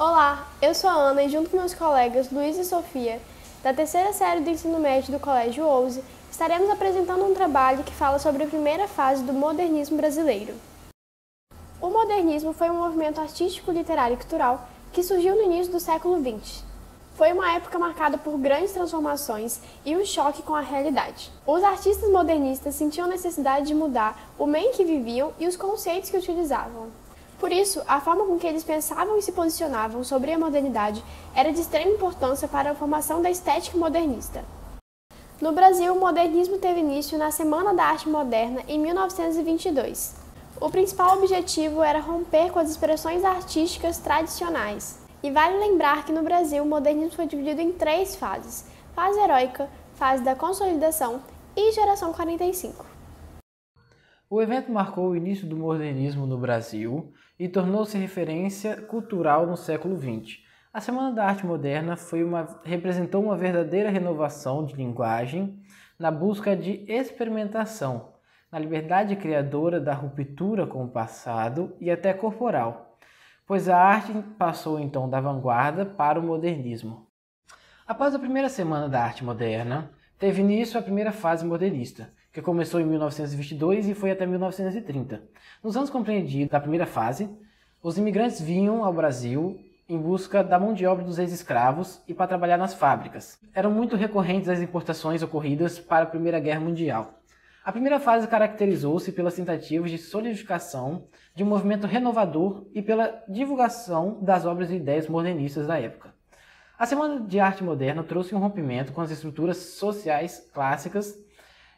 Olá, eu sou a Ana e junto com meus colegas Luiz e Sofia, da terceira série do ensino médio do Colégio Ouse, estaremos apresentando um trabalho que fala sobre a primeira fase do modernismo brasileiro. O modernismo foi um movimento artístico, literário e cultural que surgiu no início do século XX. Foi uma época marcada por grandes transformações e um choque com a realidade. Os artistas modernistas sentiam necessidade de mudar o meio em que viviam e os conceitos que utilizavam. Por isso, a forma com que eles pensavam e se posicionavam sobre a modernidade era de extrema importância para a formação da estética modernista. No Brasil, o modernismo teve início na Semana da Arte Moderna em 1922. O principal objetivo era romper com as expressões artísticas tradicionais. E vale lembrar que no Brasil o modernismo foi dividido em 3 fases: fase heróica, fase da consolidação e geração 45. O evento marcou o início do modernismo no Brasil e tornou-se referência cultural no século XX. A Semana da Arte Moderna representou uma verdadeira renovação de linguagem na busca de experimentação, na liberdade criadora da ruptura com o passado e até corporal, pois a arte passou então da vanguarda para o modernismo. Após a primeira Semana da Arte Moderna, teve início a primeira fase modernista, que começou em 1922 e foi até 1930. Nos anos compreendidos da primeira fase, os imigrantes vinham ao Brasil em busca da mão de obra dos ex-escravos e para trabalhar nas fábricas. Eram muito recorrentes as importações ocorridas para a Primeira Guerra Mundial. A primeira fase caracterizou-se pelas tentativas de solidificação de um movimento renovador e pela divulgação das obras e ideias modernistas da época. A Semana de Arte Moderna trouxe um rompimento com as estruturas sociais clássicas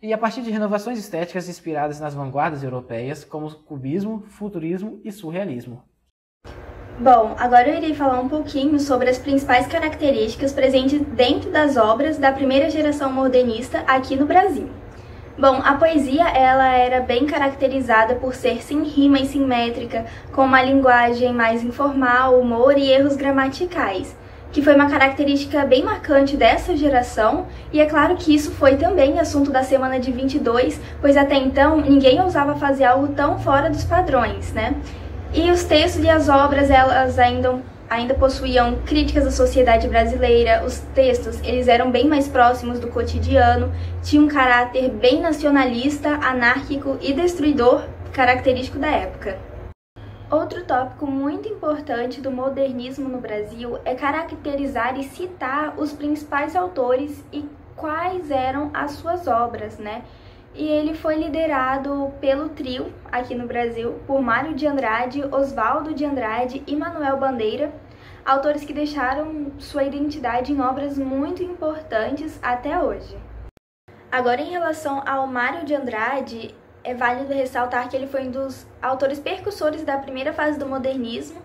e a partir de renovações estéticas inspiradas nas vanguardas europeias, como cubismo, futurismo e surrealismo. Bom, agora eu irei falar um pouquinho sobre as principais características presentes dentro das obras da primeira geração modernista aqui no Brasil. Bom, a poesia ela era bem caracterizada por ser sem rima e simétrica, com uma linguagem mais informal, humor e erros gramaticais, que foi uma característica bem marcante dessa geração, e é claro que isso foi também assunto da Semana de 22, pois até então ninguém ousava fazer algo tão fora dos padrões, né? E os textos e as obras, elas ainda possuíam críticas à sociedade brasileira. Os textos, eles eram bem mais próximos do cotidiano, tinham um caráter bem nacionalista, anárquico e destruidor, característico da época. Outro tópico muito importante do modernismo no Brasil é caracterizar e citar os principais autores e quais eram as suas obras, né? E ele foi liderado pelo trio aqui no Brasil, por Mário de Andrade, Oswaldo de Andrade e Manuel Bandeira, autores que deixaram sua identidade em obras muito importantes até hoje. Agora, em relação ao Mário de Andrade, é válido ressaltar que ele foi um dos autores percussores da primeira fase do modernismo.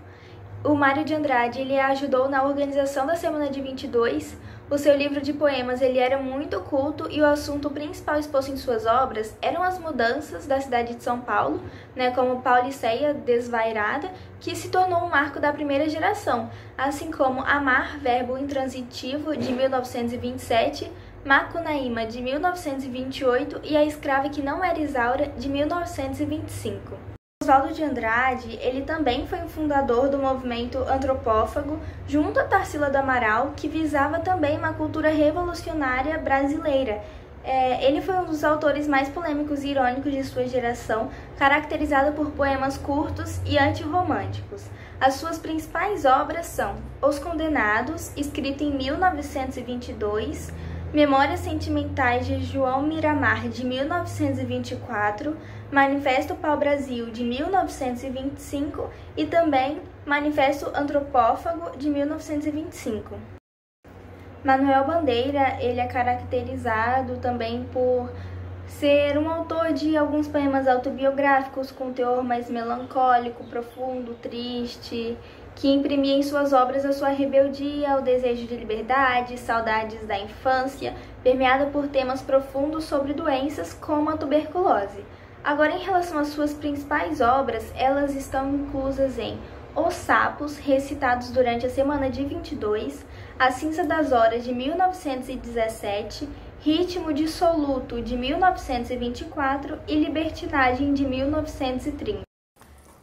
O Mário de Andrade ele ajudou na organização da Semana de 22. O seu livro de poemas ele era muito culto e o assunto principal exposto em suas obras eram as mudanças da cidade de São Paulo, né, como Pauliceia Desvairada, que se tornou um marco da primeira geração, assim como Amar, Verbo Intransitivo, de 1927, Macunaíma, de 1928 e A Escrava que Não Era Isaura, de 1925. Oswaldo de Andrade, ele também foi o fundador do movimento antropófago, junto a Tarsila do Amaral, que visava também uma cultura revolucionária brasileira. Ele foi um dos autores mais polêmicos e irônicos de sua geração, caracterizado por poemas curtos e antirromânticos. As suas principais obras são Os Condenados, escrito em 1922, Memórias Sentimentais de João Miramar, de 1924, Manifesto Pau-Brasil, de 1925 e também Manifesto Antropófago, de 1925. Manuel Bandeira, ele é caracterizado também por ser um autor de alguns poemas autobiográficos com teor mais melancólico, profundo, triste, que imprimia em suas obras a sua rebeldia, o desejo de liberdade, saudades da infância, permeada por temas profundos sobre doenças como a tuberculose. Agora, em relação às suas principais obras, elas estão inclusas em Os Sapos, recitados durante a Semana de 22, A Cinza das Horas, de 1917, Ritmo dissoluto, de 1924 e Libertinagem, de 1930.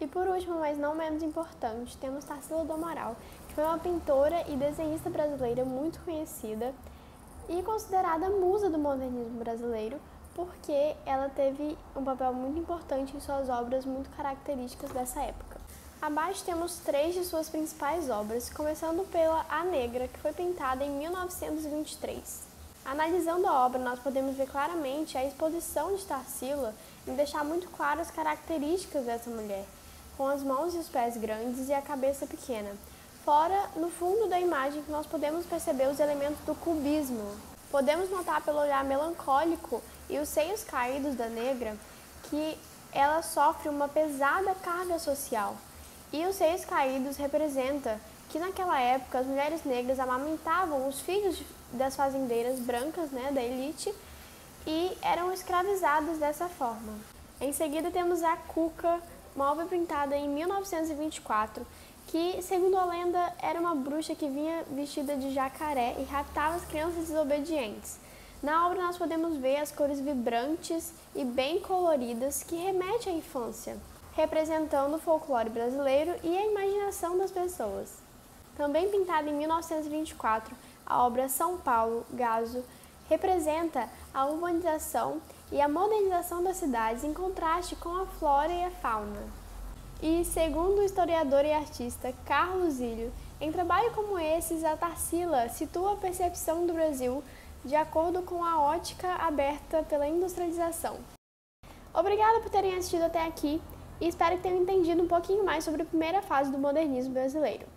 E por último, mas não menos importante, temos Tarsila do Amaral, que foi uma pintora e desenhista brasileira muito conhecida e considerada a musa do modernismo brasileiro, porque ela teve um papel muito importante em suas obras muito características dessa época. Abaixo temos 3 de suas principais obras, começando pela A Negra, que foi pintada em 1923. Analisando a obra, nós podemos ver claramente a exposição de Tarsila em deixar muito claro as características dessa mulher, com as mãos e os pés grandes e a cabeça pequena. Fora, no fundo da imagem, que nós podemos perceber os elementos do cubismo. Podemos notar pelo olhar melancólico e os seios caídos da negra que ela sofre uma pesada carga social. E os seios caídos representa que naquela época as mulheres negras amamentavam os filhos das fazendeiras brancas, da elite, e eram escravizadas dessa forma. Em seguida temos a Cuca, uma obra pintada em 1924, que, segundo a lenda, era uma bruxa que vinha vestida de jacaré e raptava as crianças desobedientes. Na obra nós podemos ver as cores vibrantes e bem coloridas que remetem à infância, representando o folclore brasileiro e a imaginação das pessoas. Também pintada em 1924, a obra São Paulo, Gazo, representa a urbanização e a modernização das cidades em contraste com a flora e a fauna. E, segundo o historiador e artista Carlos Ilho, em trabalho como esses, a Tarsila situa a percepção do Brasil de acordo com a ótica aberta pela industrialização. Obrigada por terem assistido até aqui e espero que tenham entendido um pouquinho mais sobre a primeira fase do modernismo brasileiro.